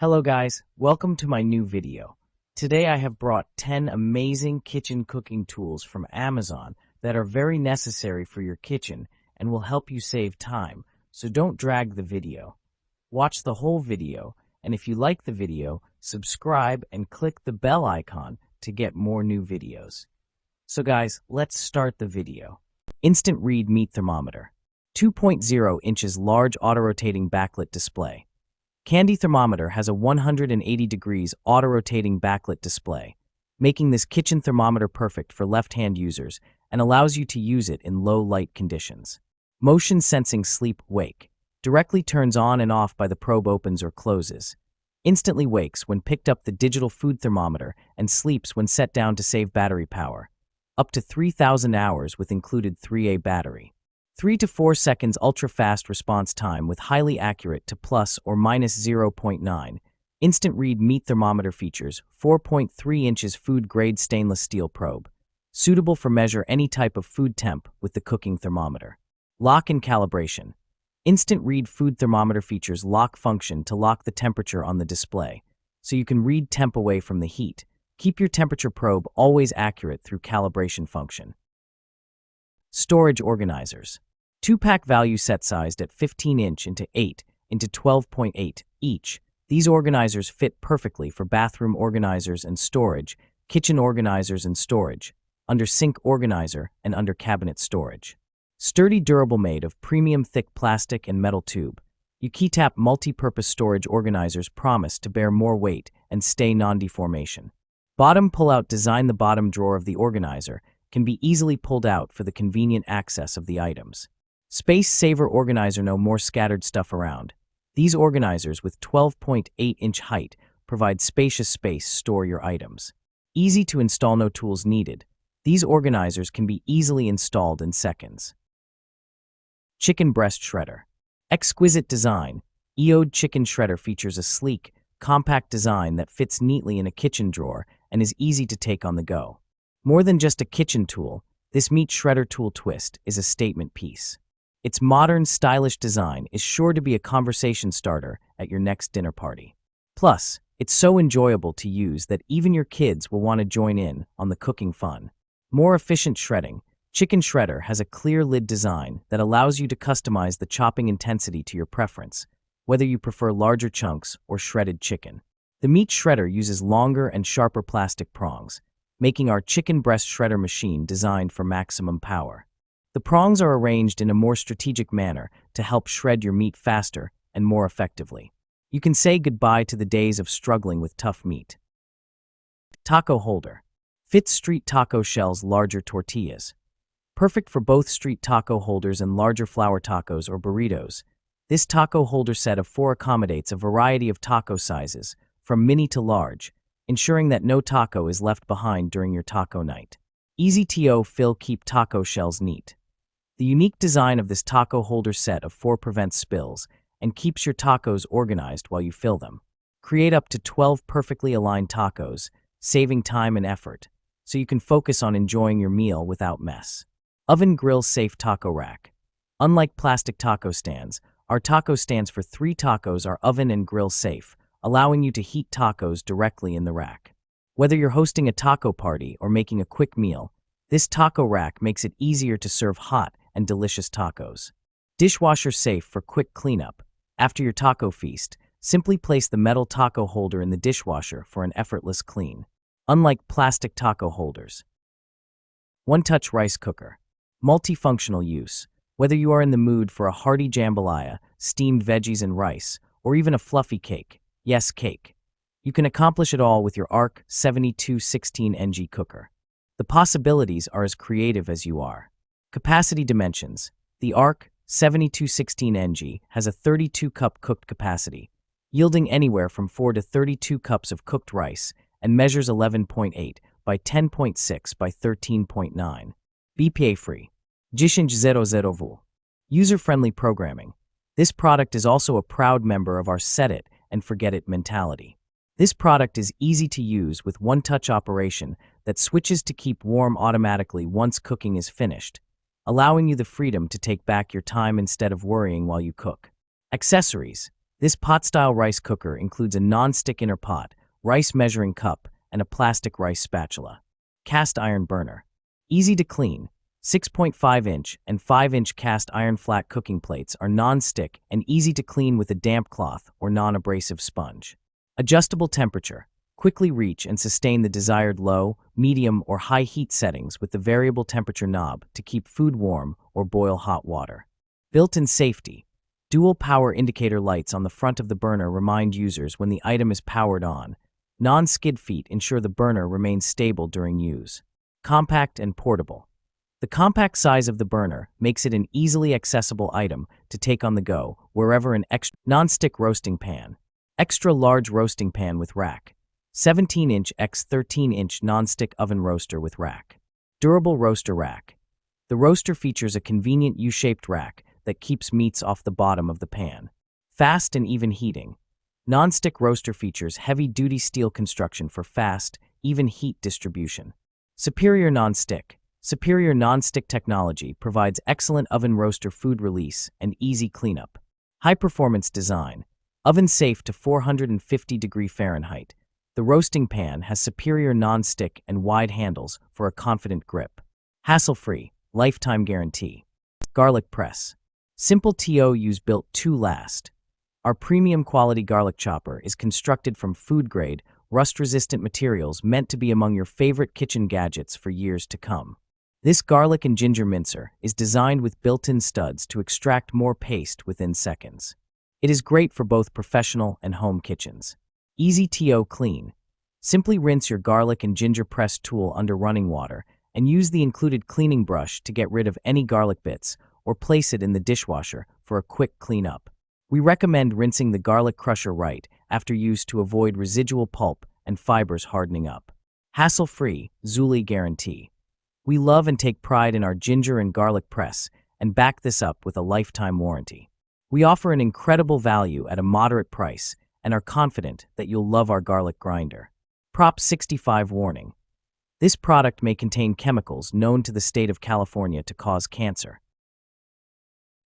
Hello guys, welcome to my new video. Today I have brought 10 amazing kitchen cooking tools from Amazon that are very necessary for your kitchen and will help you save time, so don't drag the video. Watch the whole video, and if you like the video, subscribe and click the bell icon to get more new videos. So guys, let's start the video. Instant Read Meat Thermometer. 2.0 inches large auto-rotating backlit display. Candy Thermometer has a 180 degrees auto-rotating backlit display, making this kitchen thermometer perfect for left-hand users and allows you to use it in low light conditions. Motion Sensing Sleep Wake. Directly turns on and off by the probe opens or closes. Instantly wakes when picked up the digital food thermometer and sleeps when set down to save battery power. Up to 3,000 hours with included 3A battery. 3 to 4 seconds ultra-fast response time with highly accurate to plus or minus 0.9. Instant Read Meat Thermometer features 4.3 inches food-grade stainless steel probe. Suitable for measure any type of food temp with the cooking thermometer. Lock and calibration. Instant Read Food Thermometer features lock function to lock the temperature on the display, so you can read temp away from the heat. Keep your temperature probe always accurate through calibration function. Storage organizers. 2-pack value set sized at 15-inch into 8 into 12.8 each. These organizers fit perfectly for bathroom organizers and storage, kitchen organizers and storage, under sink organizer and under cabinet storage. Sturdy durable made of premium thick plastic and metal tube. Ukitap multi-purpose storage organizers promise to bear more weight and stay non-deformation. Bottom pull-out design. The bottom drawer of the organizer can be easily pulled out for the convenient access of the items. Space Saver Organizer. No more scattered stuff around. These organizers with 12.8-inch height provide spacious space to store your items. Easy to install. No tools needed. These organizers can be easily installed in seconds. Chicken Breast Shredder. Exquisite design. EOD Chicken Shredder features a sleek, compact design that fits neatly in a kitchen drawer and is easy to take on the go. More than just a kitchen tool, this meat shredder tool twist is a statement piece. Its modern, stylish design is sure to be a conversation starter at your next dinner party. Plus, it's so enjoyable to use that even your kids will want to join in on the cooking fun. More efficient shredding. Chicken Shredder has a clear lid design that allows you to customize the chopping intensity to your preference, whether you prefer larger chunks or shredded chicken. The meat shredder uses longer and sharper plastic prongs, making our chicken breast shredder machine designed for maximum power. The prongs are arranged in a more strategic manner to help shred your meat faster and more effectively. You can say goodbye to the days of struggling with tough meat. Taco Holder. Fits street taco shells, larger tortillas. Perfect for both street taco holders and larger flour tacos or burritos. This taco holder set of 4 accommodates a variety of taco sizes, from mini to large, ensuring that no taco is left behind during your taco night. Easy to fill. Keep taco shells neat. The unique design of this taco holder set of 4 prevents spills and keeps your tacos organized while you fill them. Create up to 12 perfectly aligned tacos, saving time and effort, so you can focus on enjoying your meal without mess. Oven Grill Safe Taco Rack. Unlike plastic taco stands, our taco stands for 3 tacos are oven and grill safe, allowing you to heat tacos directly in the rack. Whether you're hosting a taco party or making a quick meal, this taco rack makes it easier to serve hot and delicious tacos. Dishwasher safe for quick cleanup. After your taco feast, simply place the metal taco holder in the dishwasher for an effortless clean. Unlike plastic taco holders. One-touch rice cooker. Multifunctional use. Whether you are in the mood for a hearty jambalaya, steamed veggies and rice, or even a fluffy cake, yes, cake, you can accomplish it all with your ARC 7216NG cooker. The possibilities are as creative as you are. Capacity dimensions. The ARC 7216NG has a 32-cup cooked capacity, yielding anywhere from 4 to 32 cups of cooked rice, and measures 11.8 by 10.6 by 13.9. BPA-free. 10.00V. User-friendly programming. This product is also a proud member of our set it and forget it mentality. This product is easy to use with one-touch operation that switches to keep warm automatically once cooking is finished, allowing you the freedom to take back your time instead of worrying while you cook. Accessories. This pot-style rice cooker includes a non-stick inner pot, rice measuring cup, and a plastic rice spatula. Cast iron burner. Easy to clean. 6.5-inch and 5-inch cast iron flat cooking plates are non-stick and easy to clean with a damp cloth or non-abrasive sponge. Adjustable temperature. Quickly reach and sustain the desired low, medium, or high heat settings with the variable temperature knob to keep food warm or boil hot water. Built-in safety. Dual power indicator lights on the front of the burner remind users when the item is powered on. Non-skid feet ensure the burner remains stable during use. Compact and portable. The compact size of the burner makes it an easily accessible item to take on the go wherever. An extra non-stick roasting pan. Extra large roasting pan with rack. 17-inch x 13-inch non-stick oven roaster with rack. Durable roaster rack. The roaster features a convenient U-shaped rack that keeps meats off the bottom of the pan. Fast and even heating. Non-stick roaster features heavy-duty steel construction for fast, even heat distribution. Superior non-stick. Superior non-stick technology provides excellent oven roaster food release and easy cleanup. High-performance design. Oven safe to 450 Fahrenheit. The roasting pan has superior non-stick and wide handles for a confident grip. Hassle-free, lifetime guarantee. Garlic press. Simple TO use built to last. Our premium quality garlic chopper is constructed from food-grade, rust-resistant materials meant to be among your favorite kitchen gadgets for years to come. This garlic and ginger mincer is designed with built-in studs to extract more paste within seconds. It is great for both professional and home kitchens. Easy TO clean. Simply rinse your garlic and ginger press tool under running water and use the included cleaning brush to get rid of any garlic bits or place it in the dishwasher for a quick cleanup. We recommend rinsing the garlic crusher right after use to avoid residual pulp and fibers hardening up. Hassle-free, Zuli guarantee. We love and take pride in our ginger and garlic press and back this up with a lifetime warranty. We offer an incredible value at a moderate price and are confident that you'll love our garlic grinder. Prop 65 warning. This product may contain chemicals known to the state of California to cause cancer.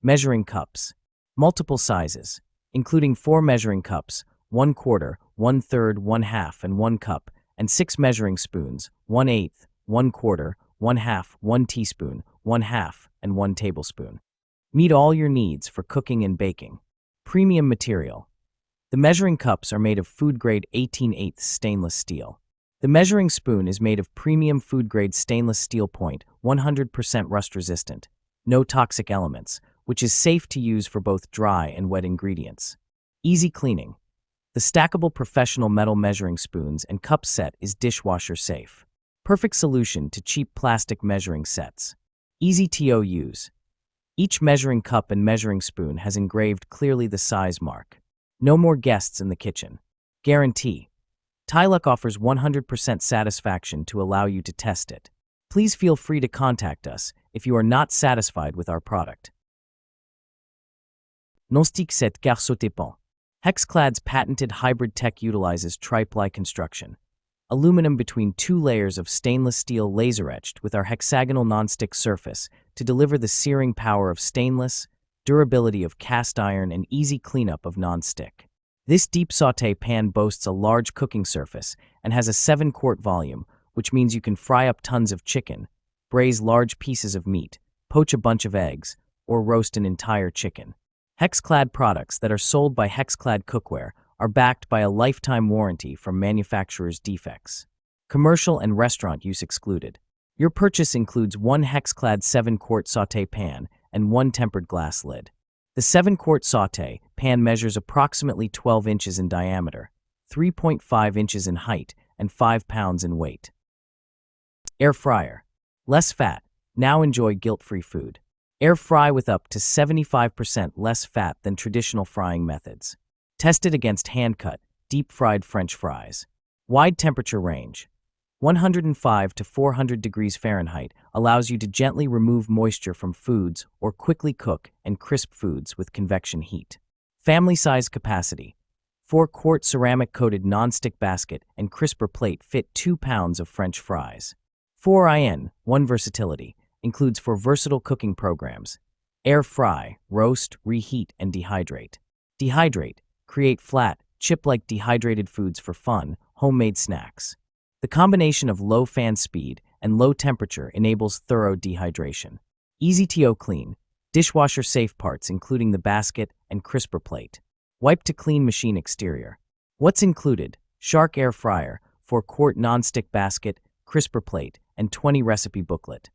Measuring cups. Multiple sizes, including 4 measuring cups, 1/4, 1/3, 1/2, and 1 cup, and 6 measuring spoons, 1/8, 1/4, 1/2, 1 teaspoon, 1/2, and 1 tablespoon. Meet all your needs for cooking and baking. Premium material. The measuring cups are made of food-grade 18/8 stainless steel. The measuring spoon is made of premium food-grade stainless steel point, 100% rust-resistant, no toxic elements, which is safe to use for both dry and wet ingredients. Easy cleaning. The stackable professional metal measuring spoons and cup set is dishwasher safe. Perfect solution to cheap plastic measuring sets. Easy TO use. Each measuring cup and measuring spoon has engraved clearly the size mark. No more guests in the kitchen. Guarantee. Tyluk offers 100% satisfaction to allow you to test it. Please feel free to contact us if you are not satisfied with our product. Non-stick set car sauté pan. Hexclad's patented hybrid tech utilizes tri-ply construction. Aluminum between 2 layers of stainless steel laser-etched with our hexagonal non-stick surface to deliver the searing power of stainless, durability of cast iron, and easy cleanup of non-stick. This deep sauté pan boasts a large cooking surface and has a 7-quart volume, which means you can fry up tons of chicken, braise large pieces of meat, poach a bunch of eggs, or roast an entire chicken. Hexclad products that are sold by Hexclad Cookware are backed by a lifetime warranty from manufacturer's defects. Commercial and restaurant use excluded. Your purchase includes 1 Hexclad 7-quart sauté pan and 1 tempered glass lid. The 7-quart sauté pan measures approximately 12 inches in diameter, 3.5 inches in height, and 5 pounds in weight. Air fryer. Less fat. Now enjoy guilt-free food. Air fry with up to 75% less fat than traditional frying methods. Tested against hand-cut, deep-fried French fries. Wide temperature range. 105 to 400 degrees Fahrenheit allows you to gently remove moisture from foods or quickly cook and crisp foods with convection heat. Family size capacity. 4-quart ceramic-coated non-stick basket and crisper plate fit 2 pounds of French fries. 4in, 1 versatility, includes for versatile cooking programs. Air fry, roast, reheat, and dehydrate. Dehydrate. Create flat, chip-like dehydrated foods for fun, homemade snacks. The combination of low fan speed and low temperature enables thorough dehydration. Easy to clean, dishwasher-safe parts including the basket and crisper plate. Wipe to clean machine exterior. What's included? Shark air fryer, 4-quart non-stick basket, crisper plate, and 20 recipe booklet.